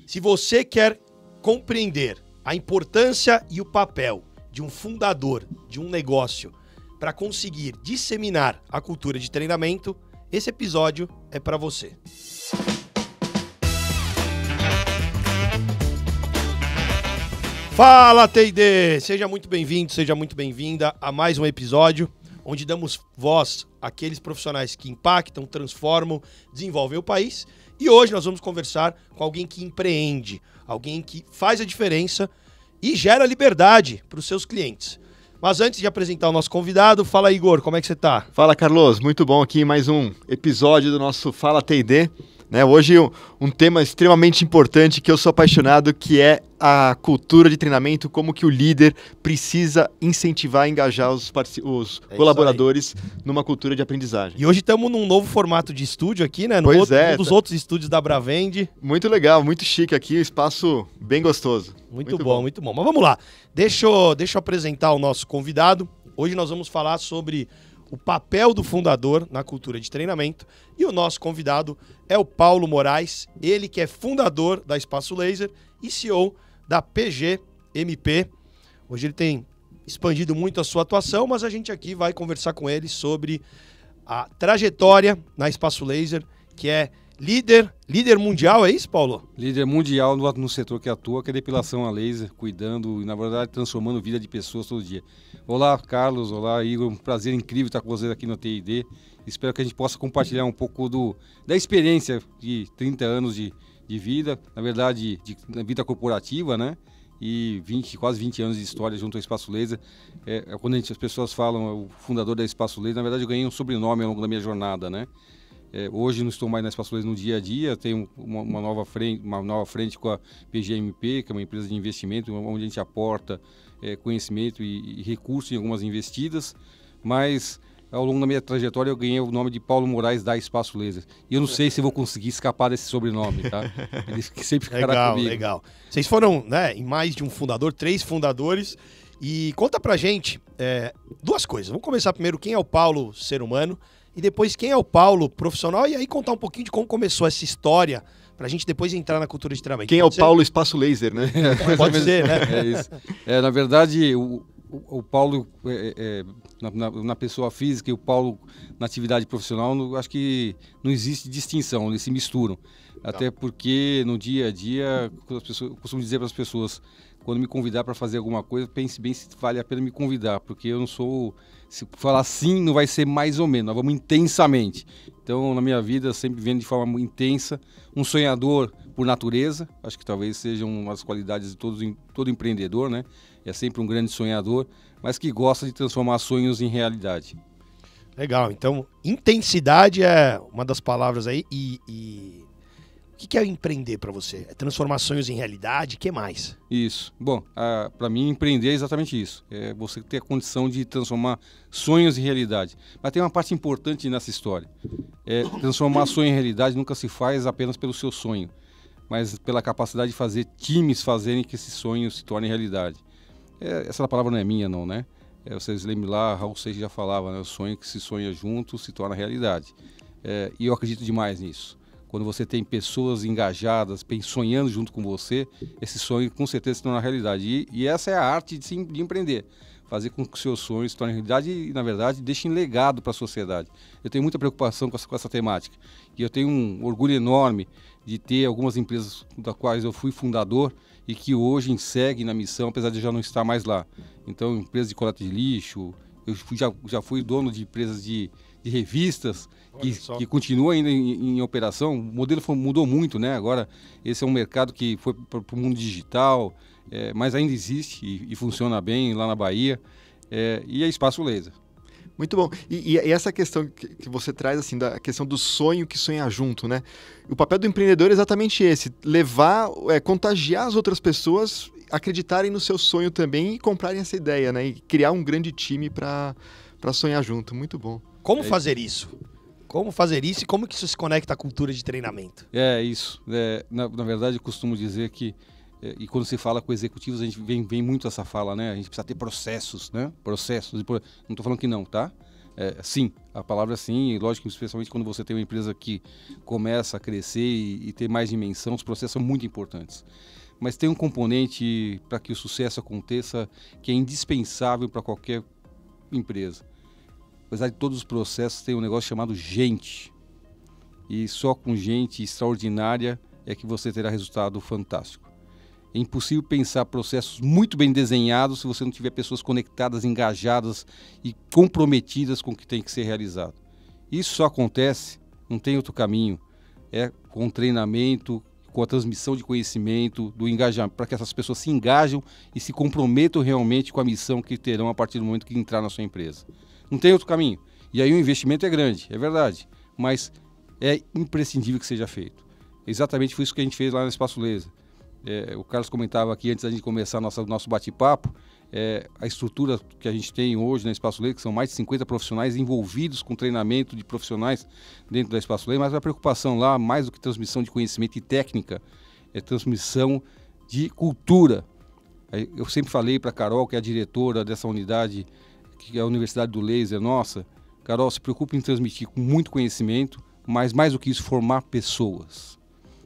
Se você quer compreender a importância e o papel de um fundador de um negócio para conseguir disseminar a cultura de treinamento, esse episódio é para você. Fala, T&D! Seja muito bem-vindo, seja muito bem-vinda a mais um episódio onde damos voz àqueles profissionais que impactam, transformam, desenvolvem o país. E hoje nós vamos conversar com alguém que empreende, alguém que faz a diferença e gera liberdade para os seus clientes. Mas antes de apresentar o nosso convidado, fala, Igor, como é que você tá? Fala, Carlos, muito bom aqui, mais um episódio do nosso Fala T&D. Hoje um tema extremamente importante que eu sou apaixonado, que é a cultura de treinamento, como que o líder precisa incentivar e engajar os colaboradores numa cultura de aprendizagem. E hoje estamos num novo formato de estúdio aqui, né? Um dos outros estúdios da Bravend. Muito legal, muito chique aqui, um espaço bem gostoso. Muito bom. Mas vamos lá, deixa eu apresentar o nosso convidado. Hoje nós vamos falar sobre o papel do fundador na cultura de treinamento. E o nosso convidado é o Paulo Moraes, ele que é fundador da Espaço Laser e CEO da PGMP. Hoje ele tem expandido muito a sua atuação, mas a gente aqui vai conversar com ele sobre a trajetória na Espaço Laser, que é líder mundial, é isso, Paulo? Líder mundial no setor que atua, que é depilação a laser, cuidando e, na verdade, transformando a vida de pessoas todo dia. Olá, Carlos, olá, Igor, um prazer incrível estar com vocês aqui no T&D. Espero que a gente possa compartilhar um pouco da experiência de 30 anos de vida, na verdade, de vida corporativa, né? E quase 20 anos de história junto ao Espaço Laser. Quando as pessoas falam o fundador da Espaço Laser, na verdade eu ganhei um sobrenome ao longo da minha jornada, né? Hoje não estou mais na Espaço Laser no dia a dia, tenho uma nova frente com a PGMP, que é uma empresa de investimento, onde a gente aporta conhecimento e recursos em algumas investidas, mas ao longo da minha trajetória eu ganhei o nome de Paulo Moraes da Espaço Laser. E eu não sei se vou conseguir escapar desse sobrenome, tá? Ele sempre ficará comigo. Legal. Vocês foram, né, em mais de um fundador, 3 fundadores. E conta pra gente duas coisas. Vamos começar primeiro, quem é o Paulo, ser humano, e depois quem é o Paulo, profissional, e aí contar um pouquinho de como começou essa história, pra gente depois entrar na cultura de treinamento. Quem é o Paulo Espaço Laser, né? Pode ser, né? É isso. Na verdade, o Paulo, na pessoa física e o Paulo na atividade profissional, acho que não existe distinção, eles se misturam. Até porque no dia a dia, eu costumo dizer para as pessoas, quando me convidar para fazer alguma coisa, pense bem se vale a pena me convidar, porque eu não sou... Se falar sim, não vai ser mais ou menos, nós vamos intensamente. Então, na minha vida, sempre vendo de forma intensa, um sonhador por natureza, acho que talvez seja uma das qualidades de todo empreendedor, né? É sempre um grande sonhador, mas que gosta de transformar sonhos em realidade. Legal, então intensidade é uma das palavras aí. O que é empreender para você? É transformar sonhos em realidade? O que mais? Isso. Bom, para mim empreender é exatamente isso. É você ter a condição de transformar sonhos em realidade. Mas tem uma parte importante nessa história. Transformar sonho em realidade nunca se faz apenas pelo seu sonho, mas pela capacidade de fazer times fazerem que esse sonho se torne realidade. Essa palavra não é minha, não, né? Vocês lembram lá, Raul Seixas já falava, né? O sonho que se sonha junto se torna realidade. E eu acredito demais nisso. Quando você tem pessoas engajadas, sonhando junto com você, esse sonho com certeza se torna realidade. E essa é a arte de empreender. Fazer com que os seus sonhos se tornem realidade e, na verdade, deixem legado para a sociedade. Eu tenho muita preocupação com essa temática. E eu tenho um orgulho enorme de ter algumas empresas das quais eu fui fundador e que hoje seguem na missão, apesar de eu já não estar mais lá. Então, empresas de coleta de lixo, eu já fui dono de empresas de revistas que continua ainda em operação. O modelo mudou muito, né? Agora, esse é um mercado que foi para o mundo digital, mas ainda existe e funciona bem lá na Bahia. E é Espaço Laser. Muito bom. E essa questão que você traz, assim, da questão do sonho que sonha junto, né? O papel do empreendedor é exatamente esse, contagiar as outras pessoas, acreditarem no seu sonho também e comprarem essa ideia, né? E criar um grande time para sonhar junto. Muito bom. Como fazer isso? Como fazer isso e como que isso se conecta à cultura de treinamento? Isso. Na verdade, eu costumo dizer que e quando se fala com executivos, a gente vem muito essa fala, né? A gente precisa ter processos, né? Processos. Não estou falando que não, tá? Sim, a palavra sim, e lógico que especialmente quando você tem uma empresa que começa a crescer e ter mais dimensão, os processos são muito importantes. Mas tem um componente para que o sucesso aconteça que é indispensável para qualquer empresa. Apesar de todos os processos, tem um negócio chamado gente. E só com gente extraordinária é que você terá resultado fantástico. É impossível pensar processos muito bem desenhados se você não tiver pessoas conectadas, engajadas e comprometidas com o que tem que ser realizado. Isso só acontece, não tem outro caminho, com treinamento, com a transmissão de conhecimento, do engajamento, para que essas pessoas se engajam e se comprometam realmente com a missão que terão a partir do momento que entrar na sua empresa. Não tem outro caminho. E aí o investimento é grande, é verdade, mas é imprescindível que seja feito. Exatamente foi isso que a gente fez lá no Espaço Laser. O Carlos comentava aqui antes da gente começar nosso bate-papo, a estrutura que a gente tem hoje na Espaço Laser, que são mais de 50 profissionais envolvidos com treinamento de profissionais dentro da Espaço Laser, mas a preocupação lá, mais do que transmissão de conhecimento e técnica, é transmissão de cultura. Eu sempre falei para a Carol, que é a diretora dessa unidade, que é a Universidade do Laser nossa, Carol, se preocupe em transmitir com muito conhecimento, mas mais do que isso, formar pessoas.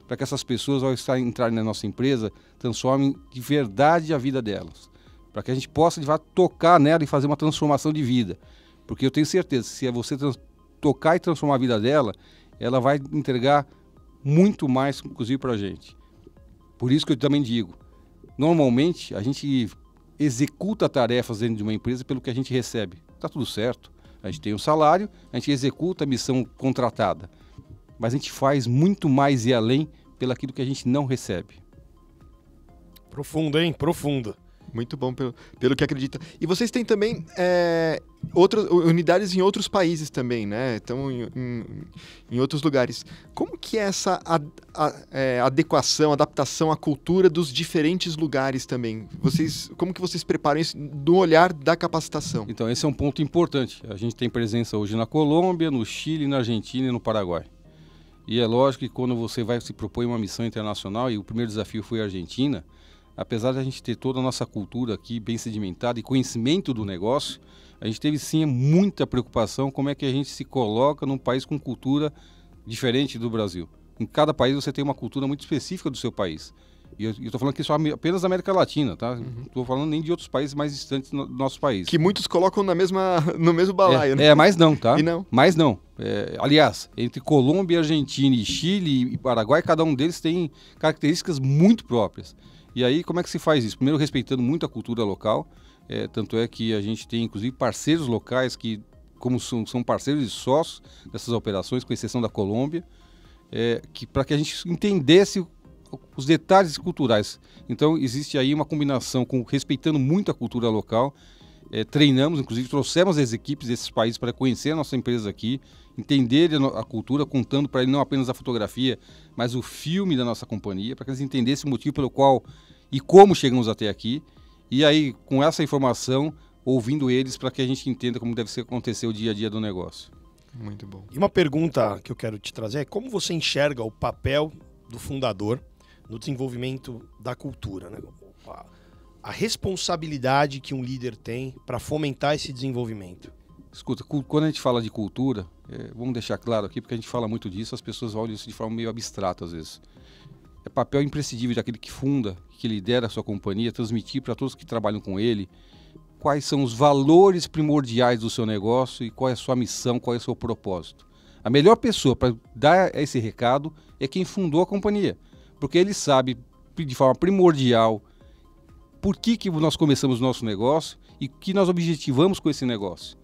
Para que essas pessoas, ao entrarem na nossa empresa, transformem de verdade a vida delas. Para que a gente possa, de fato, tocar nela e fazer uma transformação de vida. Porque eu tenho certeza que se você tocar e transformar a vida dela, ela vai entregar muito mais, inclusive, para a gente. Por isso que eu também digo, normalmente a gente executa tarefas dentro de uma empresa pelo que a gente recebe. Está tudo certo. A gente tem um salário, a gente executa a missão contratada. Mas a gente faz muito mais e além pelaquilo que a gente não recebe. Profundo, hein? Profundo. Muito bom pelo que acredita. E vocês têm também outras unidades em outros países também, né? Então, em outros lugares. Como que é essa adequação, adaptação à cultura dos diferentes lugares também? Como que vocês preparam isso do olhar da capacitação? Então, esse é um ponto importante. A gente tem presença hoje na Colômbia, no Chile, na Argentina e no Paraguai. E é lógico que quando você vai se propor uma missão internacional, e o primeiro desafio foi a Argentina, apesar de a gente ter toda a nossa cultura aqui bem sedimentada e conhecimento do negócio, a gente teve sim muita preocupação como é que a gente se coloca num país com cultura diferente do Brasil. Em cada país você tem uma cultura muito específica do seu país. E eu estou falando aqui só apenas da América Latina, tá? Não estou falando nem de outros países mais distantes do nosso país. Que muitos colocam no mesmo balaio, né? Mas não, tá? E não. Mas não. Aliás, entre Colômbia, Argentina e Chile e Paraguai, cada um deles tem características muito próprias. E aí, como é que se faz isso? Primeiro, respeitando muito a cultura local. Tanto é que a gente tem, inclusive, parceiros locais que, como são parceiros e sócios dessas operações, com exceção da Colômbia, para que a gente entendesse os detalhes culturais. Então, existe aí uma combinação respeitando muito a cultura local. Treinamos, inclusive, trouxemos as equipes desses países para conhecer a nossa empresa aqui, entender a cultura, contando para ele não apenas a fotografia, mas o filme da nossa companhia, para que eles entendessem o motivo pelo qual e como chegamos até aqui. E aí, com essa informação, ouvindo eles para que a gente entenda como deve acontecer o dia a dia do negócio. Muito bom. E uma pergunta que eu quero te trazer é como você enxerga o papel do fundador no desenvolvimento da cultura, né? A responsabilidade que um líder tem para fomentar esse desenvolvimento. Escuta, quando a gente fala de cultura, vamos deixar claro aqui, porque a gente fala muito disso, as pessoas olham isso de forma meio abstrata às vezes. É papel imprescindível daquele que funda, que lidera a sua companhia, transmitir para todos que trabalham com ele quais são os valores primordiais do seu negócio e qual é a sua missão, qual é o seu propósito. A melhor pessoa para dar esse recado é quem fundou a companhia, porque ele sabe de forma primordial por que nós começamos o nosso negócio e o que nós objetivamos com esse negócio.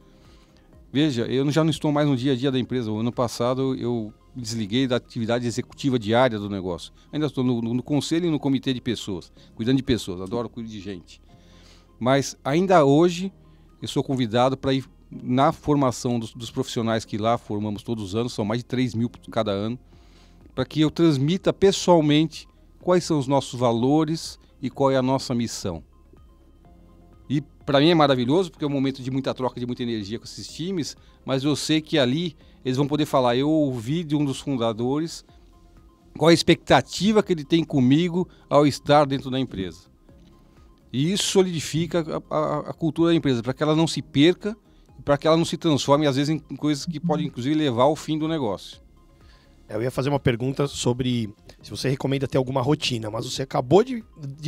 Veja, eu já não estou mais no dia a dia da empresa. O ano passado eu desliguei da atividade executiva diária do negócio. Ainda estou no conselho e no comitê de pessoas, cuidando de pessoas, adoro cuidar de gente. Mas ainda hoje eu sou convidado para ir na formação dos profissionais que lá formamos todos os anos, são mais de 3.000 cada ano, para que eu transmita pessoalmente quais são os nossos valores e qual é a nossa missão. E para mim é maravilhoso, porque é um momento de muita troca, de muita energia com esses times, mas eu sei que ali eles vão poder falar, eu ouvi de um dos fundadores qual a expectativa que ele tem comigo ao estar dentro da empresa. E isso solidifica a cultura da empresa, para que ela não se perca, para que ela não se transforme, às vezes, em coisas que podem, inclusive, levar ao fim do negócio. Eu ia fazer uma pergunta sobre se você recomenda ter alguma rotina, mas você acabou de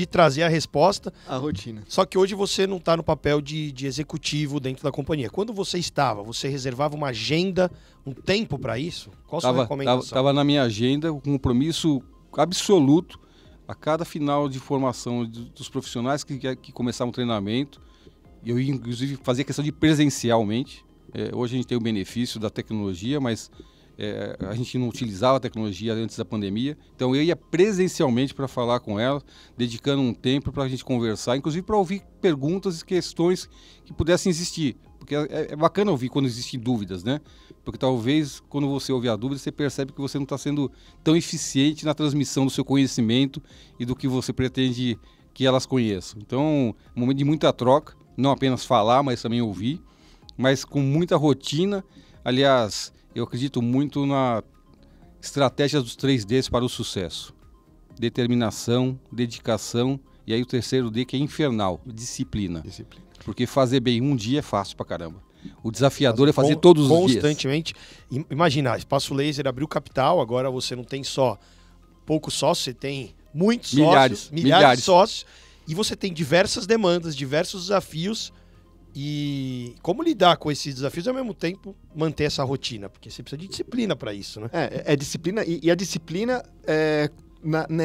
trazer a resposta. A rotina. Só que hoje você não está no papel de executivo dentro da companhia. Quando você estava, você reservava uma agenda, um tempo para isso? Qual a sua recomendação? Estava na minha agenda um compromisso absoluto a cada final de formação dos profissionais que começavam o treinamento. Eu ia, inclusive, fazer questão de presencialmente. Hoje a gente tem o benefício da tecnologia, mas a gente não utilizava a tecnologia antes da pandemia. Então eu ia presencialmente para falar com ela, dedicando um tempo para a gente conversar, inclusive para ouvir perguntas e questões que pudessem existir. Porque é bacana ouvir quando existem dúvidas, né? Porque talvez quando você ouve a dúvida, você percebe que você não está sendo tão eficiente na transmissão do seu conhecimento e do que você pretende que elas conheçam. Então, um momento de muita troca, não apenas falar, mas também ouvir, mas com muita rotina. Aliás, eu acredito muito na estratégia dos 3Ds para o sucesso. Determinação, dedicação e aí o terceiro D que é infernal, disciplina. Porque fazer bem um dia é fácil pra caramba. O desafiador é fazer todos os dias. Constantemente. Imagina, Espaço Laser abriu capital, agora você não tem só poucos sócios, você tem muitos sócios, milhares de sócios, e você tem diversas demandas, diversos desafios. E como lidar com esses desafios e ao mesmo tempo manter essa rotina? Porque você precisa de disciplina para isso, né? É disciplina e a disciplina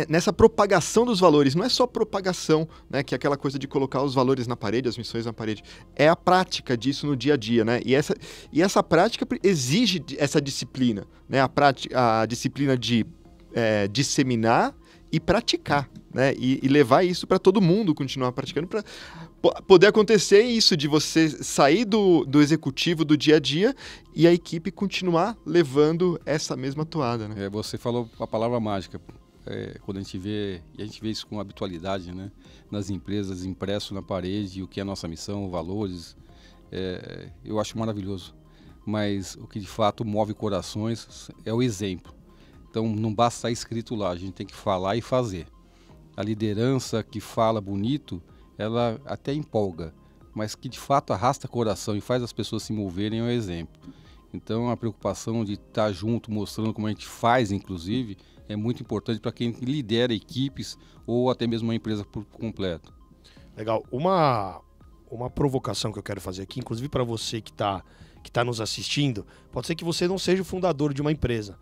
nessa propagação dos valores. Não é só propagação, né? Que é aquela coisa de colocar os valores na parede, as missões na parede. É a prática disso no dia a dia, né? E essa prática exige essa disciplina, né? A disciplina de disseminar e praticar, né? E levar isso para todo mundo continuar praticando para poder acontecer isso de você sair do executivo do dia a dia e a equipe continuar levando essa mesma toada, né? Você falou a palavra mágica. Quando a gente vê isso com habitualidade, né? Nas empresas, impresso na parede, o que é a nossa missão, valores, eu acho maravilhoso. Mas o que de fato move corações é o exemplo. Então não basta estar escrito lá, a gente tem que falar e fazer. A liderança que fala bonito, ela até empolga, mas que de fato arrasta coração e faz as pessoas se moverem é um exemplo. Então a preocupação de estar junto, mostrando como a gente faz, inclusive, é muito importante para quem lidera equipes ou até mesmo uma empresa por completo. Legal. Uma provocação que eu quero fazer aqui, inclusive para você que tá nos assistindo, pode ser que você não seja o fundador de uma empresa,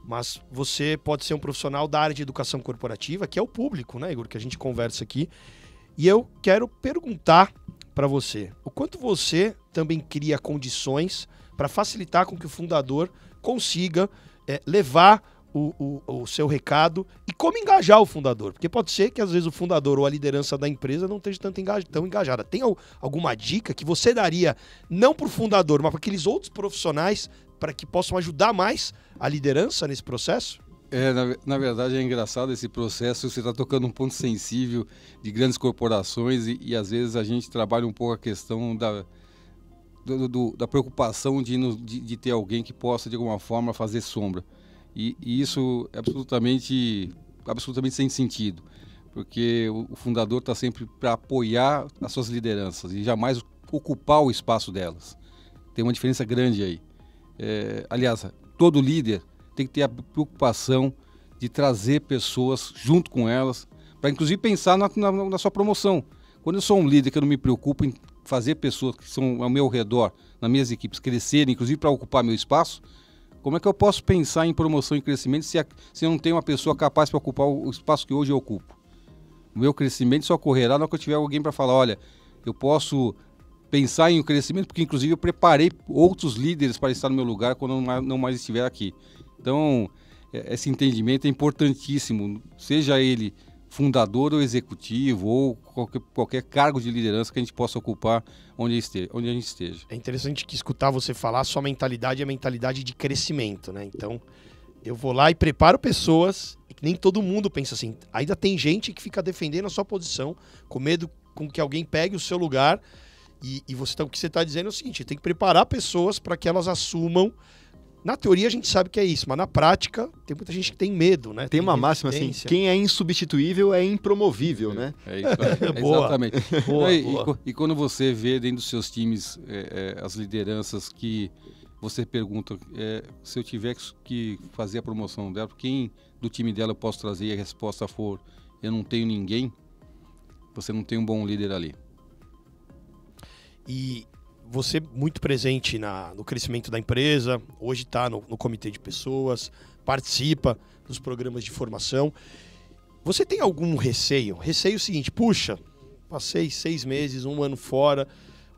mas você pode ser um profissional da área de educação corporativa, que é o público, né, Igor, que a gente conversa aqui. E eu quero perguntar para você, o quanto você também cria condições para facilitar com que o fundador consiga levar o seu recado e como engajar o fundador. Porque pode ser que às vezes o fundador ou a liderança da empresa não esteja tão engajada. Tem alguma dica que você daria, não para o fundador, mas para aqueles outros profissionais, para que possam ajudar mais a liderança nesse processo? Na verdade é engraçado esse processo, você está tocando um ponto sensível de grandes corporações e às vezes a gente trabalha um pouco a questão da preocupação de ter alguém que possa de alguma forma fazer sombra. E isso é absolutamente sem sentido, porque o fundador está sempre para apoiar as suas lideranças e jamais ocupar o espaço delas. Tem uma diferença grande aí. Aliás, todo líder tem que ter a preocupação de trazer pessoas junto com elas, para inclusive pensar na sua promoção. Quando eu sou um líder que eu não me preocupo em fazer pessoas que estão ao meu redor, nas minhas equipes, crescerem, inclusive para ocupar meu espaço, como é que eu posso pensar em promoção e crescimento se eu não tenho uma pessoa capaz para ocupar o espaço que hoje eu ocupo? O meu crescimento só ocorrerá na hora que eu tiver alguém para falar, olha, eu posso pensar em crescimento, porque inclusive eu preparei outros líderes para estar no meu lugar quando eu não mais estiver aqui. Então, esse entendimento é importantíssimo, seja ele fundador ou executivo, ou qualquer cargo de liderança que a gente possa ocupar onde a gente esteja. É interessante que escutar você falar, a sua mentalidade é a mentalidade de crescimento, né? Então, eu vou lá e preparo pessoas, e nem todo mundo pensa assim. Ainda tem gente que fica defendendo a sua posição, com medo com que alguém pegue o seu lugar, e o que você está dizendo é o seguinte, tem que preparar pessoas para que elas assumam Na teoria a gente sabe que é isso, mas na prática tem muita gente que tem medo, né? Tem uma máxima assim, quem é insubstituível é impromovível, né? É isso aí. Boa. Exatamente. Boa, Não, e quando você vê dentro dos seus times as lideranças que você pergunta, se eu tiver que fazer a promoção dela, quem do time dela eu posso trazer, e a resposta for, eu não tenho ninguém, você não tem um bom líder ali. E você muito presente no crescimento da empresa, hoje está no comitê de pessoas, participa dos programas de formação. Você tem algum receio? Receio seguinte, puxa, passei 6 meses, 1 ano fora,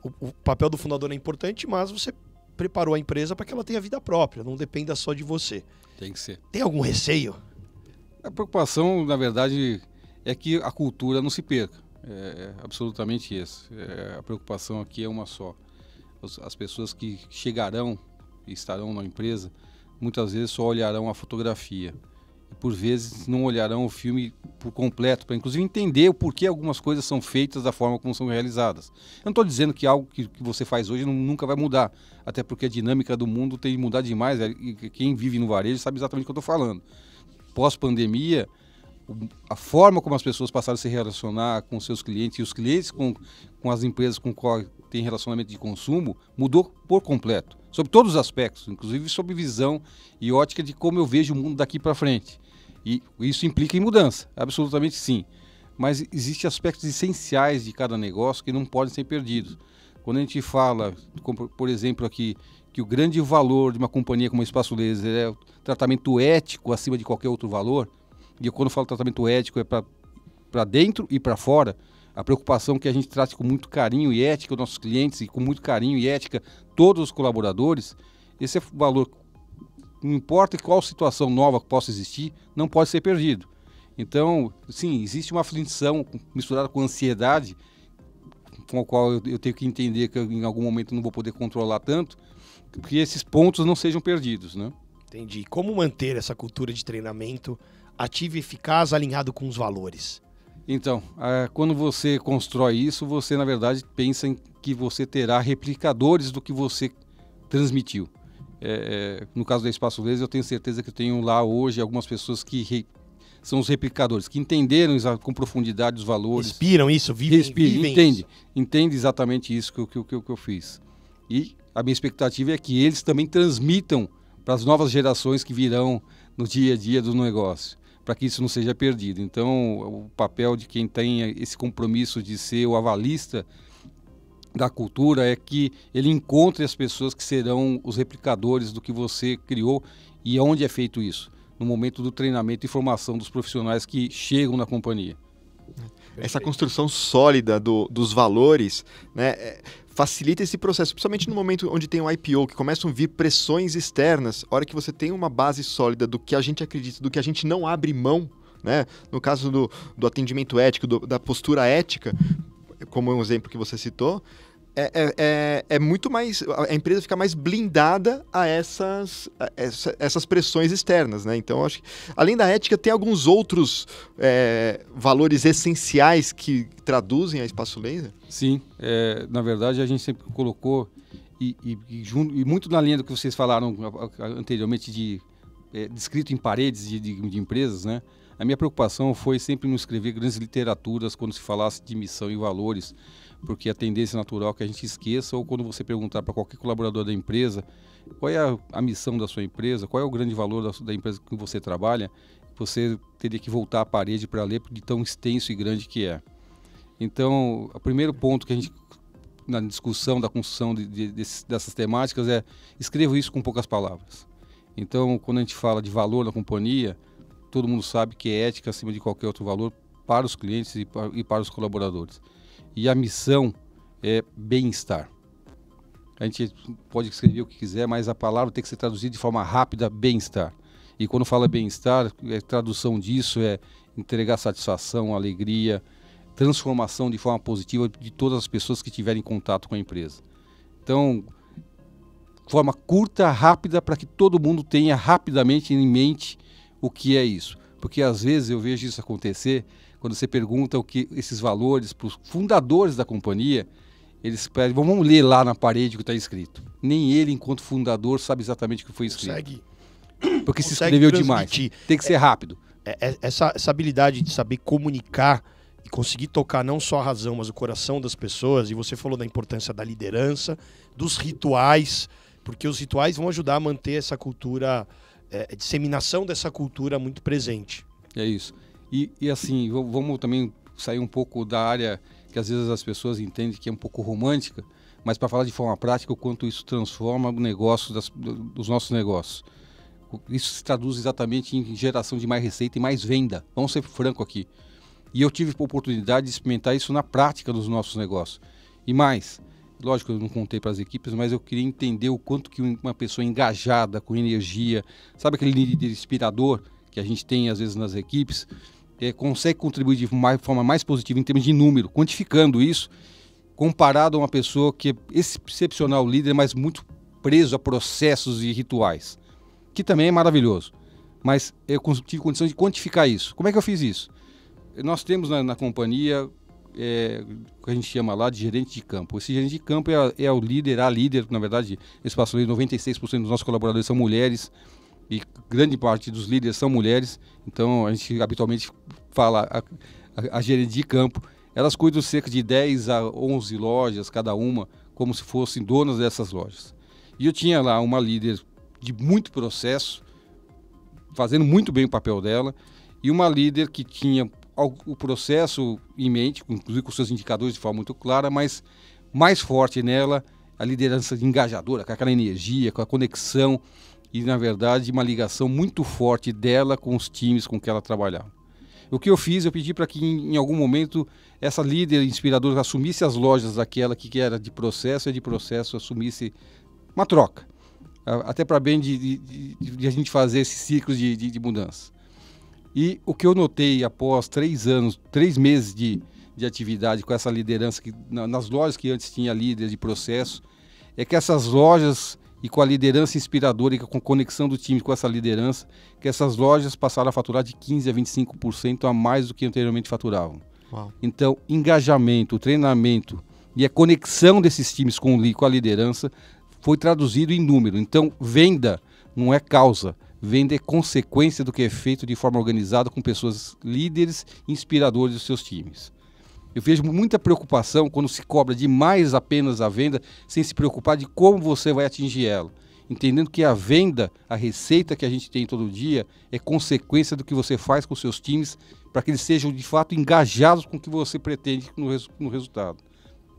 o papel do fundador é importante, mas você preparou a empresa para que ela tenha vida própria, não dependa só de você. Tem que ser. Tem algum receio? A preocupação, na verdade, é que a cultura não se perca. É absolutamente isso. A preocupação aqui é uma só. As pessoas que chegarão e estarão na empresa, muitas vezes só olharão a fotografia. E por vezes não olharão o filme por completo, para inclusive entender o porquê algumas coisas são feitas da forma como são realizadas. Eu não estou dizendo que algo que você faz hoje nunca vai mudar, até porque a dinâmica do mundo tem mudado demais, e quem vive no varejo sabe exatamente o que eu estou falando. Pós-pandemia, a forma como as pessoas passaram a se relacionar com seus clientes e os clientes com as empresas com quais tem relacionamento de consumo mudou por completo, sobre todos os aspectos, inclusive sobre visão e ótica de como eu vejo o mundo daqui para frente. E isso implica em mudança, absolutamente sim. Mas existem aspectos essenciais de cada negócio que não podem ser perdidos. Quando a gente fala, como, por exemplo, aqui, que o grande valor de uma companhia como a Espaço Laser é o tratamento ético acima de qualquer outro valor, e quando eu falo tratamento ético é para dentro e para fora, a preocupação que a gente trate com muito carinho e ética os nossos clientes e com muito carinho e ética todos os colaboradores, esse é valor, não importa qual situação nova que possa existir, não pode ser perdido. Então, sim, existe uma aflição misturada com ansiedade, com a qual eu tenho que entender que eu, em algum momento não vou poder controlar tanto, que esses pontos não sejam perdidos, né? Entendi. Como manter essa cultura de treinamento ativa e eficaz, alinhado com os valores? Então, quando você constrói isso, você, na verdade, pensa em que você terá replicadores do que você transmitiu. No caso da Espaço Laser, eu tenho certeza que eu tenho lá hoje algumas pessoas que são os replicadores, que entenderam com profundidade os valores. Respiram isso, vivem entende exatamente isso que eu fiz. E a minha expectativa é que eles também transmitam para as novas gerações que virão no dia a dia do negócio, para que isso não seja perdido. Então, o papel de quem tem esse compromisso de ser o avalista da cultura é que ele encontre as pessoas que serão os replicadores do que você criou e onde é feito isso, no momento do treinamento e formação dos profissionais que chegam na companhia. Essa construção sólida dos valores, né, facilita esse processo, principalmente no momento onde tem um IPO, que começam a vir pressões externas. A hora que você tem uma base sólida do que a gente acredita, do que a gente não abre mão, né, no caso do atendimento ético, da postura ética, como um exemplo que você citou, é muito mais, a empresa fica mais blindada a essas pressões externas, né? Então, acho que, além da ética, tem alguns outros valores essenciais que traduzem a Espaço Laser? Sim, na verdade a gente sempre colocou, e muito na linha do que vocês falaram anteriormente, descrito em paredes de empresas, né? A minha preocupação foi sempre não escrever grandes literaturas quando se falasse de missão e valores, porque a tendência natural é que a gente esqueça, ou quando você perguntar para qualquer colaborador da empresa qual é a missão da sua empresa, qual é o grande valor da empresa que você trabalha, você teria que voltar à parede para ler, de tão extenso e grande que é. Então, o primeiro ponto que a gente, na discussão da construção dessas temáticas, escreva isso com poucas palavras. Então, quando a gente fala de valor na companhia, todo mundo sabe que é ética acima de qualquer outro valor para os clientes e para os colaboradores. E a missão é bem-estar. A gente pode escrever o que quiser, mas a palavra tem que ser traduzida de forma rápida, bem-estar. E quando fala bem-estar, a tradução disso é entregar satisfação, alegria, transformação de forma positiva de todas as pessoas que tiverem contato com a empresa. Então, forma curta, rápida, para que todo mundo tenha rapidamente em mente o que é isso. Porque às vezes eu vejo isso acontecer quando você pergunta o que esses valores para os fundadores da companhia, eles pedem, vamos ler lá na parede o que está escrito. nem ele, enquanto fundador, sabe exatamente o que foi escrito. Consegue. Porque se consegue escreveu transmitir. demais. Tem que ser rápido. Essa habilidade de saber comunicar e conseguir tocar não só a razão, mas o coração das pessoas, e você falou da importância da liderança, dos rituais, porque os rituais vão ajudar a manter essa cultura, a disseminação dessa cultura muito presente. É isso. E assim, vamos também sair um pouco da área que às vezes as pessoas entendem que é um pouco romântica, mas para falar de forma prática o quanto isso transforma o negócio dos nossos negócios. Isso se traduz exatamente em geração de mais receita e mais venda. Vamos ser franco aqui. E eu tive a oportunidade de experimentar isso na prática dos nossos negócios. E mais, lógico, eu não contei para as equipes, mas eu queria entender o quanto que uma pessoa engajada, com energia, sabe aquele líder inspirador que a gente tem às vezes nas equipes, consegue contribuir de forma mais positiva em termos de número, quantificando isso, comparado a uma pessoa que é excepcional líder, mas muito preso a processos e rituais, que também é maravilhoso. Mas eu tive condição de quantificar isso. Como é que eu fiz isso? Nós temos na companhia o que a gente chama lá de gerente de campo. Esse gerente de campo é o líder, a líder, na verdade, esse passo ali, 96% dos nossos colaboradores são mulheres e grande parte dos líderes são mulheres. Então a gente habitualmente fala a gerente de campo. Elas cuidam de cerca de 10 a 11 lojas, cada uma, como se fossem donas dessas lojas. E eu tinha lá uma líder de muito processo, fazendo muito bem o papel dela, e uma líder que tinha o processo em mente, inclusive com seus indicadores de forma muito clara, mas mais forte nela a liderança engajadora, com aquela energia, com a conexão e, na verdade, uma ligação muito forte dela com os times com que ela trabalhava. O que eu fiz, eu pedi para que em algum momento essa líder inspiradora assumisse as lojas daquela que era de processo e de processo assumisse uma troca. Até para bem de a gente fazer esse ciclo de mudança. E o que eu notei após 3 meses de atividade com essa liderança, nas lojas que antes tinha líder de processo, é que essas lojas, e com a liderança inspiradora e com a conexão do time com essa liderança, que essas lojas passaram a faturar de 15% a 25% a mais do que anteriormente faturavam. Uau. Então, engajamento, treinamento e a conexão desses times com a liderança foi traduzido em número. Então, venda não é causa, venda é consequência do que é feito de forma organizada com pessoas líderes e inspiradores dos seus times. Eu vejo muita preocupação quando se cobra demais apenas a venda, sem se preocupar de como você vai atingir ela. Entendendo que a venda, a receita que a gente tem todo dia, é consequência do que você faz com seus times, para que eles sejam de fato engajados com o que você pretende no resultado.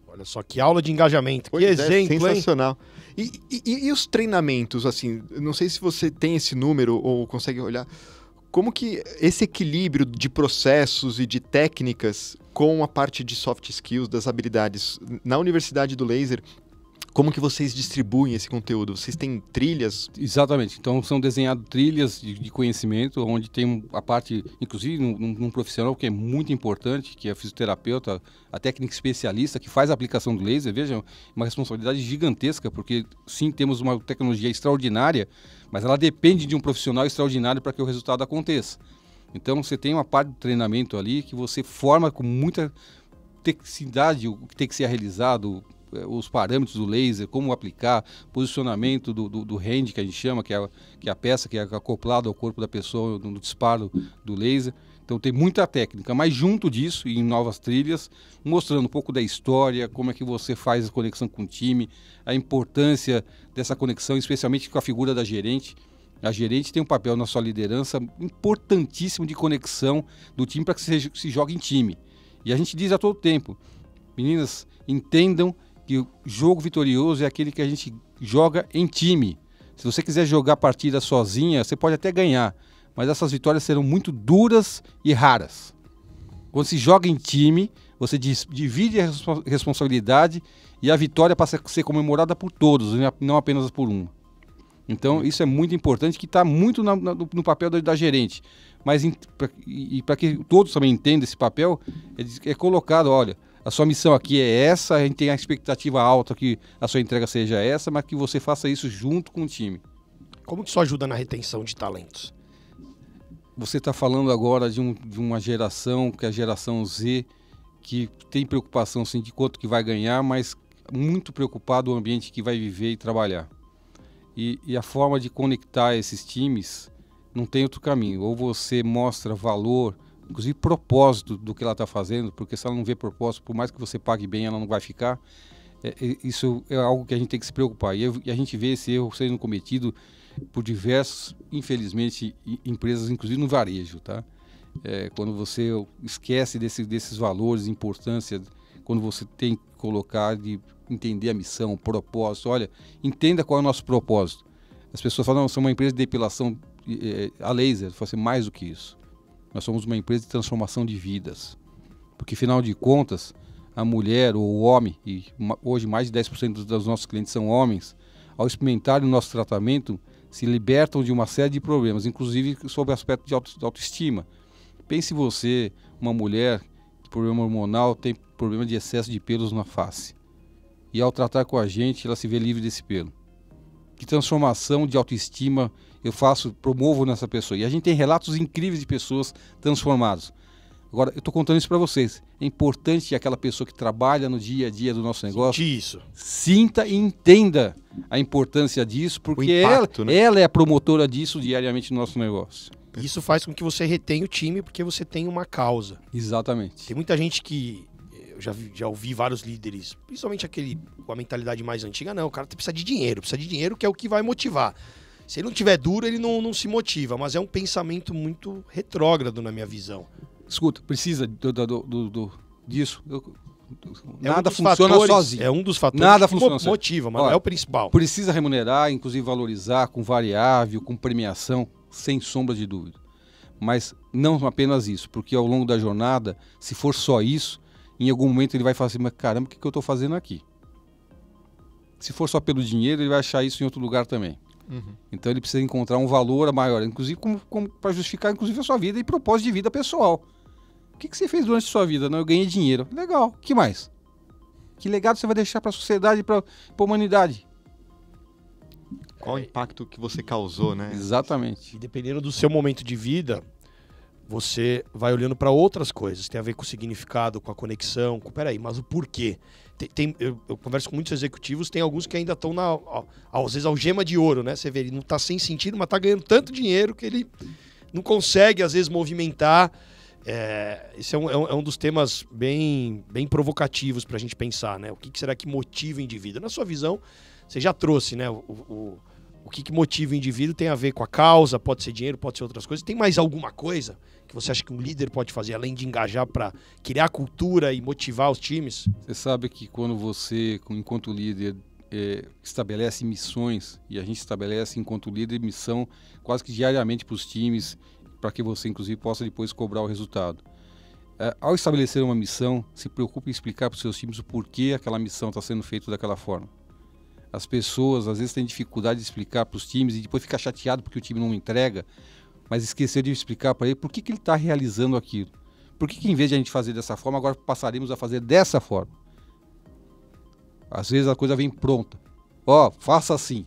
Olha só que aula de engajamento, que exemplo, sensacional. E os treinamentos, assim, não sei se você tem esse número ou consegue olhar, como que esse equilíbrio de processos e de técnicas com a parte de soft skills, das habilidades, na Universidade do Laser, como que vocês distribuem esse conteúdo? Vocês têm trilhas? Exatamente. Então, são desenhadas trilhas de conhecimento, onde tem a parte, inclusive, num profissional que é muito importante, que é a fisioterapeuta, a técnica especialista, que faz a aplicação do laser. Veja, uma responsabilidade gigantesca, porque, sim, temos uma tecnologia extraordinária, mas ela depende de um profissional extraordinário para que o resultado aconteça. Então, você tem uma parte do treinamento ali que você forma com muita tecnicidade o que tem que ser realizado, os parâmetros do laser, como aplicar, posicionamento do hand, que a gente chama, que é a peça que é acoplada ao corpo da pessoa no disparo do laser. Então tem muita técnica, mas junto disso, em novas trilhas, mostrando um pouco da história, como é que você faz a conexão com o time, a importância dessa conexão, especialmente com a figura da gerente. A gerente tem um papel na sua liderança importantíssimo de conexão do time para que se jogue em time. E a gente diz a todo tempo, meninas, entendam que o jogo vitorioso é aquele que a gente joga em time. Se você quiser jogar a partida sozinha, você pode até ganhar, mas essas vitórias serão muito duras e raras. Quando se joga em time, você divide a responsabilidade e a vitória passa a ser comemorada por todos, não apenas por um. Então, isso é muito importante, que está muito no papel da gerente. Mas para que todos também entendam esse papel, é colocado, olha, a sua missão aqui é essa, a gente tem a expectativa alta que a sua entrega seja essa, mas que você faça isso junto com o time. Como que isso ajuda na retenção de talentos? Você está falando agora de uma geração, que é a geração Z, que tem preocupação sim, de quanto que vai ganhar, mas muito preocupado com o ambiente que vai viver e trabalhar. E a forma de conectar esses times não tem outro caminho. Ou você mostra valor, inclusive propósito do que ela está fazendo, porque se ela não vê propósito, por mais que você pague bem, ela não vai ficar. Isso é algo que a gente tem que se preocupar. E a gente vê esse erro sendo cometido por diversos, infelizmente, empresas, inclusive no varejo, tá? Quando você esquece desses valores, importância, quando você tem que colocar, de entender a missão, o propósito. Olha, entenda qual é o nosso propósito. As pessoas falam, não, somos uma empresa de depilação a laser. Eu falo assim, mais do que isso. Nós somos uma empresa de transformação de vidas. Porque, afinal de contas, a mulher ou o homem, e hoje mais de 10% dos nossos clientes são homens, ao experimentarem o nosso tratamento, se libertam de uma série de problemas, inclusive sob o aspecto de autoestima. Pense você, uma mulher, problema hormonal, tem problema de excesso de pelos na face. E ao tratar com a gente, ela se vê livre desse pelo. Que transformação de autoestima eu promovo nessa pessoa. E a gente tem relatos incríveis de pessoas transformadas. Agora, eu estou contando isso para vocês. É importante que aquela pessoa que trabalha no dia a dia do nosso negócio sinta e entenda a importância disso, porque impacto, ela é a promotora disso diariamente no nosso negócio. Isso faz com que você retenha o time, porque você tem uma causa. Exatamente. Tem muita gente que... Eu já ouvi vários líderes, principalmente aquele com a mentalidade mais antiga, não, o cara precisa de dinheiro que é o que vai motivar. Se ele não tiver duro, ele não se motiva, mas é um pensamento muito retrógrado na minha visão. Escuta, precisa disso. Nada funciona sozinho. É um dos fatores Nada que funciona motiva, mas não é o principal. Precisa remunerar, inclusive valorizar com variável, com premiação, sem sombra de dúvida. Mas não apenas isso, porque ao longo da jornada, se for só isso, em algum momento ele vai falar assim, mas caramba, o que eu estou fazendo aqui? Se for só pelo dinheiro, ele vai achar isso em outro lugar também. Uhum. Então ele precisa encontrar um valor maior, inclusive para justificar inclusive a sua vida e propósito de vida pessoal. O que você fez durante a sua vida? Não, eu ganhei dinheiro. Legal, o que mais? Que legado você vai deixar para a sociedade e para a humanidade? Qual o impacto que você causou, né? Exatamente. E dependendo do seu momento de vida, você vai olhando para outras coisas. Tem a ver com o significado, com a conexão. Peraí, mas o porquê? Eu converso com muitos executivos, tem alguns que ainda estão, às vezes, algema de ouro, né? Você vê, ele não está sem sentido, mas está ganhando tanto dinheiro que ele não consegue, às vezes, movimentar. Esse é um dos temas bem provocativos para a gente pensar, né? O que será que motiva o indivíduo? Na sua visão, você já trouxe, né? O que motiva o indivíduo tem a ver com a causa, pode ser dinheiro, pode ser outras coisas. Tem mais alguma coisa que você acha que um líder pode fazer, além de engajar para criar cultura e motivar os times? Você sabe que quando você, enquanto líder, estabelece missões, e a gente estabelece, enquanto líder, missão quase que diariamente para os times, para que você, inclusive, possa depois cobrar o resultado. Ao estabelecer uma missão, se preocupe em explicar para os seus times o porquê aquela missão está sendo feita daquela forma. As pessoas, às vezes, têm dificuldade de explicar para os times e depois fica chateado porque o time não entrega, mas esqueceu de explicar para ele por que ele está realizando aquilo. Por que em vez de a gente fazer dessa forma, agora passaremos a fazer dessa forma? Às vezes a coisa vem pronta. Faça assim.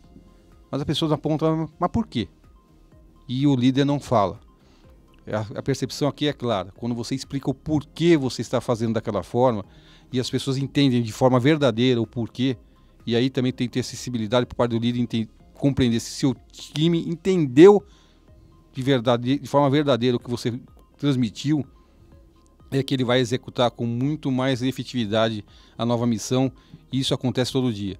Mas a pessoa aponta, mas por quê? E o líder não fala. A percepção aqui é clara. Quando você explica o porquê você está fazendo daquela forma e as pessoas entendem de forma verdadeira o porquê, e aí também tem que ter acessibilidade por parte do líder compreender se seu time entendeu de forma verdadeira o que você transmitiu, é que ele vai executar com muito mais efetividade a nova missão, e isso acontece todo dia.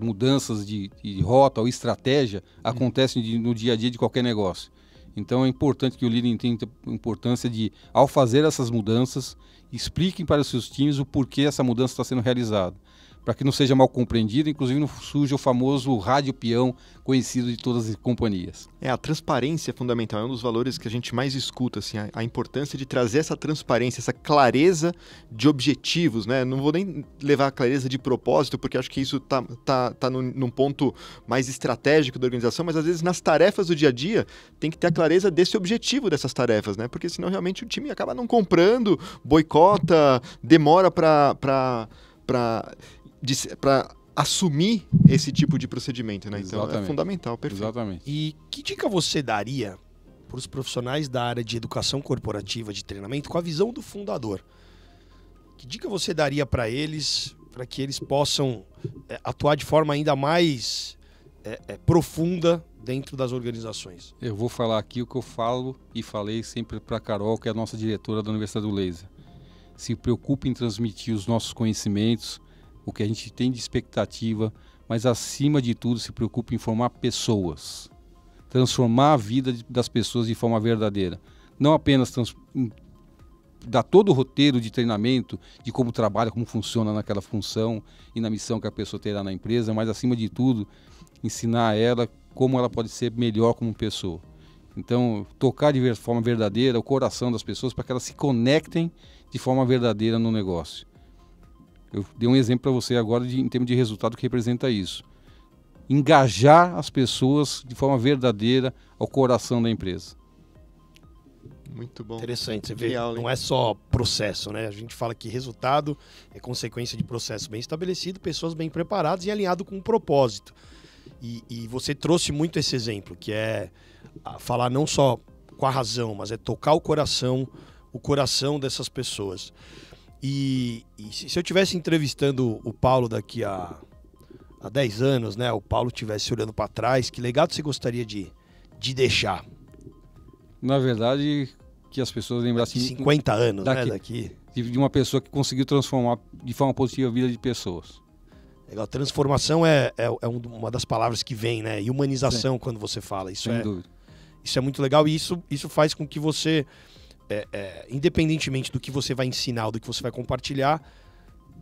Mudanças de rota ou estratégia acontecem no dia a dia de qualquer negócio. Então é importante que o líder entenda a importância de, ao fazer essas mudanças, expliquem para os seus times o porquê essa mudança está sendo realizada, para que não seja mal compreendido, inclusive não surja o famoso rádio peão conhecido de todas as companhias. A transparência é fundamental, é um dos valores que a gente mais escuta, assim, a importância de trazer essa transparência, essa clareza de objetivos, né? Não vou nem levar a clareza de propósito, porque acho que isso tá num ponto mais estratégico da organização, mas às vezes nas tarefas do dia a dia tem que ter a clareza desse objetivo dessas tarefas, né? Porque senão realmente o time acaba não comprando, boicota, demora para assumir esse tipo de procedimento, né? Então é fundamental, perfeito. Exatamente. E que dica você daria para os profissionais da área de educação corporativa, de treinamento, com a visão do fundador? Que dica você daria para eles que eles possam atuar de forma ainda mais profunda dentro das organizações? Eu vou falar aqui o que eu falo e falei sempre para a Carol, que é a nossa diretora da Universidade do Laser. Se preocupe em transmitir os nossos conhecimentos, o que a gente tem de expectativa, mas acima de tudo se preocupe em formar pessoas. Transformar a vida das pessoas de forma verdadeira. Não apenas dar todo o roteiro de treinamento, de como trabalha, como funciona naquela função e na missão que a pessoa terá na empresa, mas acima de tudo, ensinar a ela como ela pode ser melhor como pessoa. Então, tocar de forma verdadeira o coração das pessoas para que elas se conectem de forma verdadeira no negócio. Eu dei um exemplo para você agora em termos de resultado que representa isso. Engajar as pessoas de forma verdadeira ao coração da empresa. Muito bom. Interessante, você vê, não é só processo, né? A gente fala que resultado é consequência de processo bem estabelecido, pessoas bem preparadas e alinhado com um propósito. E você trouxe muito esse exemplo, que é falar não só com a razão, mas é tocar o coração dessas pessoas. E se eu estivesse entrevistando o Paulo daqui a 10 anos, né? O Paulo estivesse olhando para trás, que legado você gostaria de deixar? Na verdade, que as pessoas lembrassem... 50 anos, né? Daqui. De uma pessoa que conseguiu transformar de forma positiva a vida de pessoas. Legal. Transformação é uma das palavras que vem, né? E humanização, quando você fala. Sem dúvida. Isso é muito legal e isso faz com que você, independentemente do que você vai ensinar ou do que você vai compartilhar,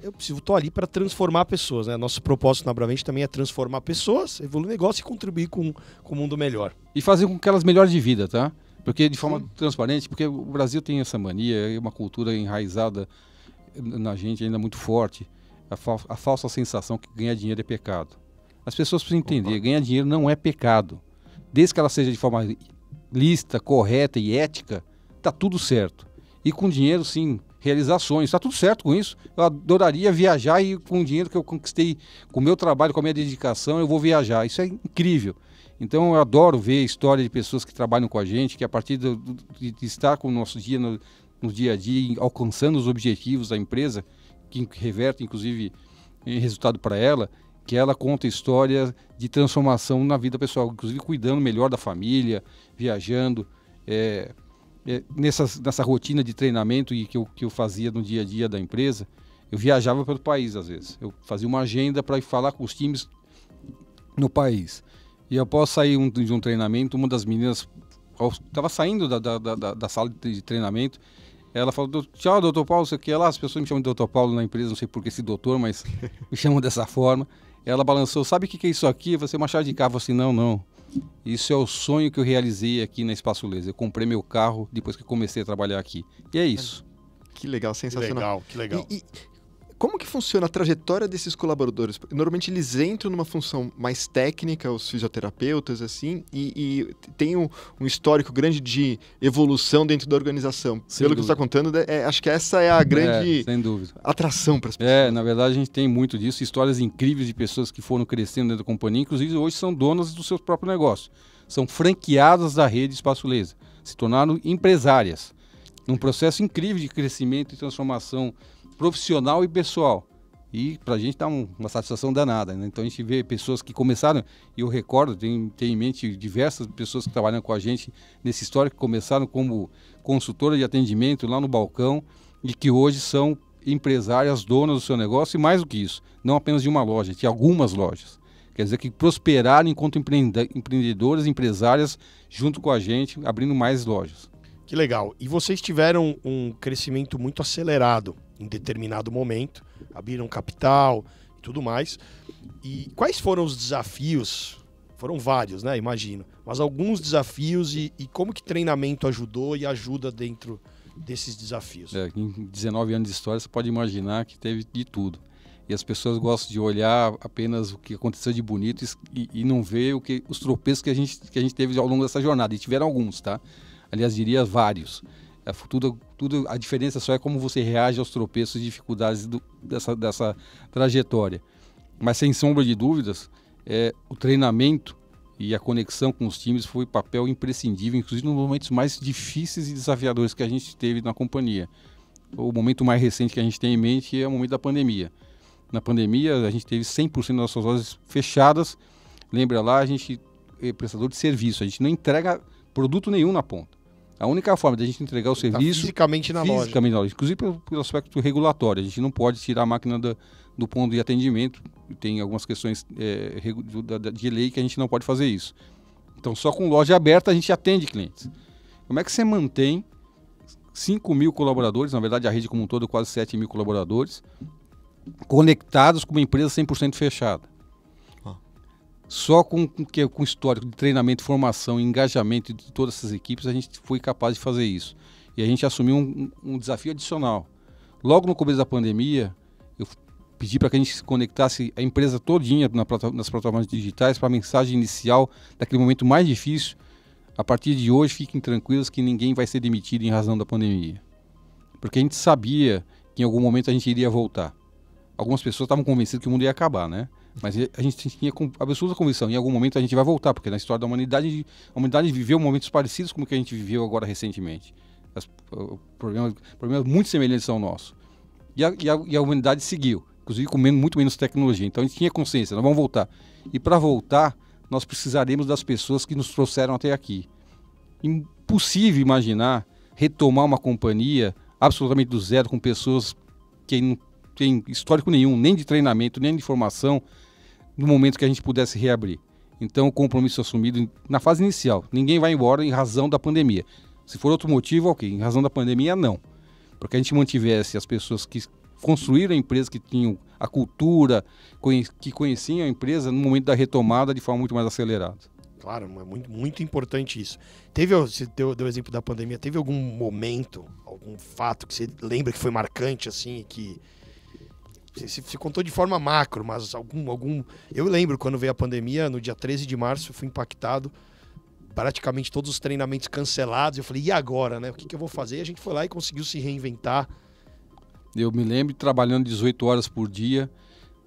eu estou ali para transformar pessoas, né? Nosso propósito na Abravente também é transformar pessoas, evoluir o negócio e contribuir com um mundo melhor. E fazer com que elas melhorem de vida, tá? Porque de forma transparente, porque o Brasil tem essa mania, é uma cultura enraizada na gente ainda muito forte, a falsa sensação que ganhar dinheiro é pecado. As pessoas precisam entender, ganhar dinheiro não é pecado. Desde que ela seja de forma lícita, correta e ética, tá tudo certo. E com dinheiro, sim, realizar sonhos, tá tudo certo com isso. Eu adoraria viajar e com o dinheiro que eu conquistei com o meu trabalho, com a minha dedicação, eu vou viajar. Isso é incrível. Então eu adoro ver a história de pessoas que trabalham com a gente, que a partir de estar com o nosso dia no dia a dia, alcançando os objetivos da empresa, que reverte inclusive em resultado para ela, que ela conta histórias de transformação na vida pessoal, inclusive cuidando melhor da família, viajando, nessa rotina de treinamento e que eu fazia no dia a dia da empresa. Eu viajava pelo país às vezes, eu fazia uma agenda para ir falar com os times no país. E após sair de um treinamento, uma das meninas estava saindo da sala de treinamento, ela falou: tchau, doutor Paulo, você quer lá? As pessoas me chamam de doutor Paulo na empresa, não sei por que esse doutor, mas me chamam dessa forma. Ela balançou: sabe o que é isso aqui? Você é uma chave de carro. Eu falei assim: não. Isso é o sonho que eu realizei aqui na Espaço Laser. Eu comprei meu carro depois que comecei a trabalhar aqui. E é isso. Que legal, sensacional. Que legal. E como que funciona a trajetória desses colaboradores? Normalmente eles entram numa função mais técnica, os fisioterapeutas, assim, e tem um histórico grande de evolução dentro da organização. Sem Pelo que você está contando, acho que essa é a grande sem dúvida. Atração para as pessoas. Na verdade a gente tem muito disso, histórias incríveis de pessoas que foram crescendo dentro da companhia, inclusive hoje são donas do seu próprio negócio. São franqueadas da rede Espaço Laser, se tornaram empresárias. Num processo incrível de crescimento e transformação profissional e pessoal. E pra gente dá uma satisfação danada, né? Então a gente vê pessoas que começaram, e eu recordo, tenho em mente diversas pessoas que trabalham com a gente nessa história, que começaram como consultora de atendimento lá no balcão e que hoje são empresárias, donas do seu negócio, e mais do que isso, não apenas de uma loja, de algumas lojas. Quer dizer que prosperaram enquanto empreendedoras, empresárias, junto com a gente, abrindo mais lojas. Que legal. E vocês tiveram um crescimento muito acelerado em determinado momento, abriram capital e tudo mais. E quais foram os desafios? Foram vários, né? Imagino. Mas alguns desafios e como que treinamento ajudou e ajuda dentro desses desafios? Em 19 anos de história, você pode imaginar que teve de tudo. E as pessoas gostam de olhar apenas o que aconteceu de bonito e não ver os tropeços que a gente teve ao longo dessa jornada. E tiveram alguns, tá? Aliás, diria vários. A diferença só é como você reage aos tropeços e dificuldades dessa trajetória. Mas, sem sombra de dúvidas, o treinamento e a conexão com os times foi papel imprescindível, inclusive nos momentos mais difíceis e desafiadores que a gente teve na companhia. O momento mais recente que a gente tem em mente é o momento da pandemia. Na pandemia, a gente teve 100% das nossas lojas fechadas. Lembra lá, a gente é prestador de serviço. A gente não entrega produto nenhum na ponta. A única forma de a gente entregar o serviço... Fisicamente na loja. Inclusive pelo aspecto regulatório. A gente não pode tirar a máquina do ponto de atendimento. Tem algumas questões de lei que a gente não pode fazer isso. Então, só com loja aberta a gente atende clientes. Como é que você mantém 5 mil colaboradores, na verdade a rede como um todo, quase 7 mil colaboradores, conectados com uma empresa 100% fechada? Só com histórico de treinamento, formação, engajamento de todas essas equipes, a gente foi capaz de fazer isso. E a gente assumiu um desafio adicional. Logo no começo da pandemia, eu pedi para que a gente se conectasse a empresa todinha nas plataformas digitais para a mensagem inicial daquele momento mais difícil. A partir de hoje, fiquem tranquilos que ninguém vai ser demitido em razão da pandemia. Porque a gente sabia que em algum momento a gente iria voltar. Algumas pessoas estavam convencidas que o mundo ia acabar, né? Mas a gente tinha absoluta convicção, em algum momento a gente vai voltar, porque na história da humanidade, a humanidade viveu momentos parecidos com o que a gente viveu agora recentemente. Problemas muito semelhantes ao nosso. E a humanidade seguiu, inclusive com muito menos tecnologia. Então a gente tinha consciência, nós vamos voltar. E para voltar, nós precisaremos das pessoas que nos trouxeram até aqui. Impossível imaginar retomar uma companhia absolutamente do zero, com pessoas que não tem histórico nenhum, nem de treinamento, nem de formação, no momento que a gente pudesse reabrir. Então, o compromisso assumido na fase inicial. Ninguém vai embora em razão da pandemia. Se for outro motivo, ok. Em razão da pandemia, não. Porque a gente mantivesse as pessoas que construíram a empresa, que tinham a cultura, que conheciam a empresa, no momento da retomada, de forma muito mais acelerada. Claro, é muito, muito importante isso. Você deu o exemplo da pandemia, teve algum momento, algum fato que você lembra que foi marcante, assim, que... Você contou de forma macro, mas algum... Eu lembro quando veio a pandemia, no dia 13 de março, eu fui impactado, praticamente todos os treinamentos cancelados. Eu falei, e agora, né? O que eu vou fazer? E a gente foi lá e conseguiu se reinventar. Eu me lembro trabalhando 18 horas por dia,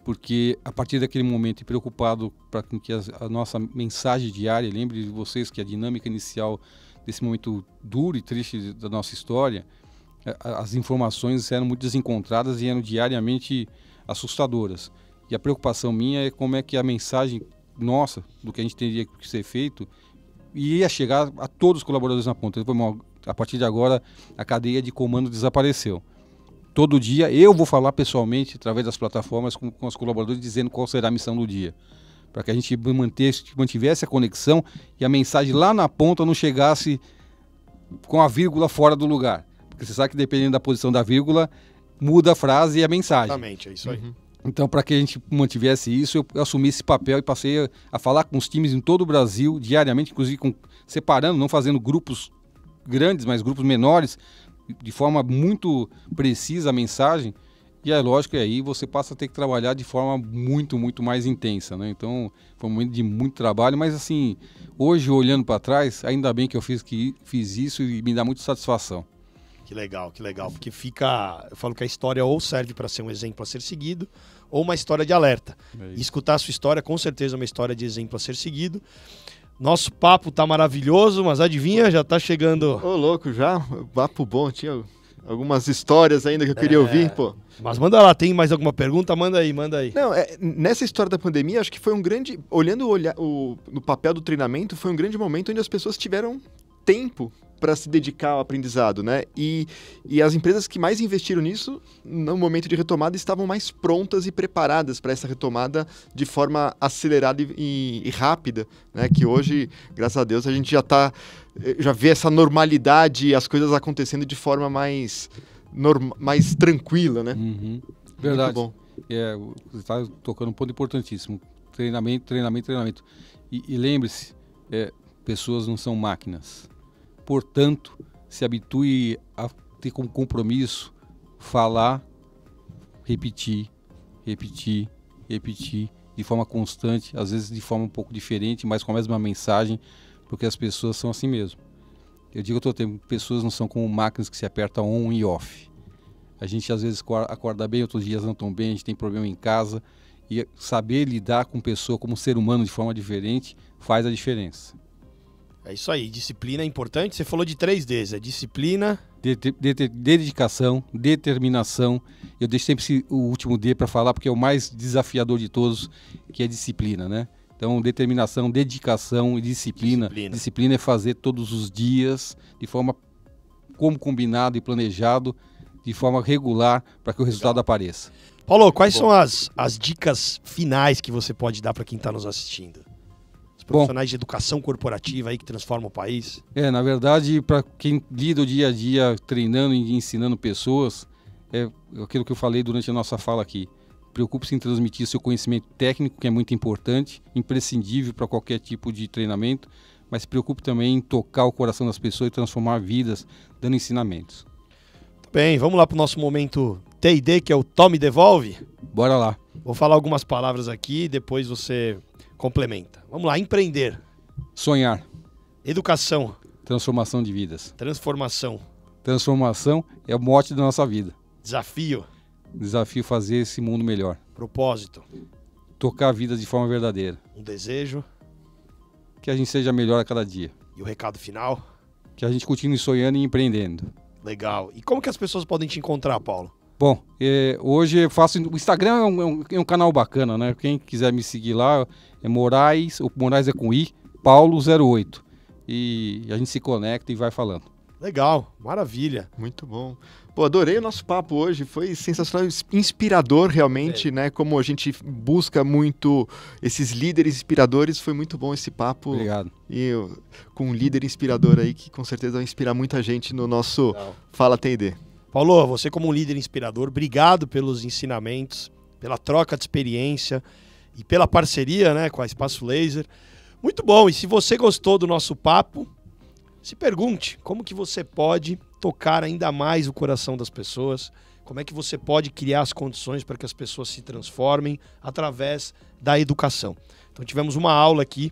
porque a partir daquele momento, e preocupado para que a nossa mensagem diária, lembre de vocês que a dinâmica inicial desse momento duro e triste da nossa história, as informações eram muito desencontradas e eram diariamente assustadoras. E a preocupação minha é como é que a mensagem nossa, do que a gente teria que ser feito, ia chegar a todos os colaboradores na ponta. A partir de agora, a cadeia de comando desapareceu. Todo dia eu vou falar pessoalmente, através das plataformas, com os colaboradores, dizendo qual será a missão do dia. Para que a gente mantivesse a conexão e a mensagem lá na ponta não chegasse com a vírgula fora do lugar. Porque você sabe que dependendo da posição da vírgula, muda a frase e a mensagem. Exatamente, é isso aí. Então, para que a gente mantivesse isso, eu assumi esse papel e passei a falar com os times em todo o Brasil, diariamente, inclusive separando, não fazendo grupos grandes, mas grupos menores, de forma muito precisa a mensagem. E é lógico que aí você passa a ter que trabalhar de forma muito, muito mais intensa, né? Então, foi um momento de muito trabalho, mas assim, hoje, olhando para trás, ainda bem que eu fiz isso e me dá muita satisfação. Que legal, porque eu falo que a história ou serve para ser um exemplo a ser seguido, ou uma história de alerta. E escutar a sua história, com certeza, é uma história de exemplo a ser seguido. Nosso papo tá maravilhoso, mas adivinha, já tá chegando... Ô, louco, já? Papo bom, tinha algumas histórias ainda que eu queria ouvir, pô. Mas manda lá, tem mais alguma pergunta? Manda aí. Não, nessa história da pandemia, acho que foi um grande... Olhando no papel do treinamento, foi um grande momento onde as pessoas tiveram tempo para se dedicar ao aprendizado, né? E as empresas que mais investiram nisso, no momento de retomada, estavam mais prontas e preparadas para essa retomada de forma acelerada e rápida, né? Que hoje, graças a Deus, a gente já vê essa normalidade, as coisas acontecendo de forma mais tranquila, né? Uhum. Verdade. Muito bom. Você está tocando um ponto importantíssimo. Treinamento. E lembre-se, pessoas não são máquinas. Portanto, se habitue a ter como compromisso falar, repetir, de forma constante, às vezes de forma um pouco diferente, mas com a mesma mensagem, porque as pessoas são assim mesmo. Eu digo todo tempo, pessoas não são como máquinas que se apertam on e off. A gente às vezes acorda bem, outros dias não tão bem, a gente tem problema em casa, e saber lidar com pessoa como ser humano de forma diferente faz a diferença. É isso aí, disciplina é importante. Você falou de 3 Ds, disciplina... Dedicação, determinação Eu deixo sempre o último D para falar, porque é o mais desafiador de todos, que é disciplina, né? Então, determinação, dedicação e disciplina. Disciplina é fazer todos os dias, de forma como combinado e planejado, de forma regular, para que o resultado apareça. Paulo, quais são as dicas finais que você pode dar para quem está nos assistindo? Os profissionais de educação corporativa aí que transformam o país. Na verdade, para quem lida o dia a dia treinando e ensinando pessoas, é aquilo que eu falei durante a nossa fala aqui. Preocupe-se em transmitir seu conhecimento técnico, que é muito importante, imprescindível para qualquer tipo de treinamento, mas se preocupe também em tocar o coração das pessoas e transformar vidas, dando ensinamentos. Bem, vamos lá para o nosso momento T&D, que é o Tome Devolve. Bora lá. Vou falar algumas palavras aqui e depois você complementa. Vamos lá, empreender. Sonhar. Educação. Transformação de vidas. Transformação. Transformação é o mote da nossa vida. Desafio. Desafio fazer esse mundo melhor. Propósito. Tocar a vida de forma verdadeira. Um desejo. Que a gente seja melhor a cada dia. E o recado final? Que a gente continue sonhando e empreendendo. Legal. E como que as pessoas podem te encontrar, Paulo? Bom, hoje eu faço... O Instagram é um canal bacana, né? Quem quiser me seguir lá é Moraes, o Moraes é com I, Paulo08. E a gente se conecta e vai falando. Legal, maravilha. Muito bom. Pô, adorei o nosso papo hoje, foi sensacional, inspirador realmente, né? Como a gente busca muito esses líderes inspiradores, foi muito bom esse papo. Obrigado. E com um líder inspirador aí que com certeza vai inspirar muita gente no nosso Fala T&D. Paulo, você como um líder inspirador, obrigado pelos ensinamentos, pela troca de experiência e pela parceria, né, com a Espaço Laser. Muito bom, e se você gostou do nosso papo, se pergunte como que você pode tocar ainda mais o coração das pessoas, como é que você pode criar as condições para que as pessoas se transformem através da educação. Então tivemos uma aula aqui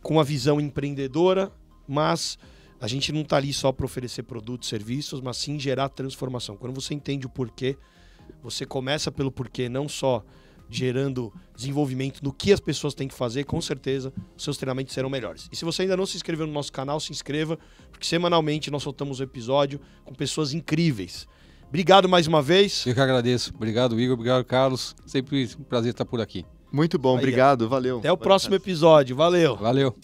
com a visão empreendedora, mas a gente não está ali só para oferecer produtos, serviços, mas sim gerar transformação. Quando você entende o porquê, você começa pelo porquê, não só gerando desenvolvimento no que as pessoas têm que fazer, com certeza os seus treinamentos serão melhores. E se você ainda não se inscreveu no nosso canal, se inscreva, porque semanalmente nós soltamos um episódio com pessoas incríveis. Obrigado mais uma vez. Eu que agradeço. Obrigado, Igor. Obrigado, Carlos. Sempre um prazer estar por aqui. Muito bom, obrigado. Valeu. Até o próximo episódio. Valeu. Valeu.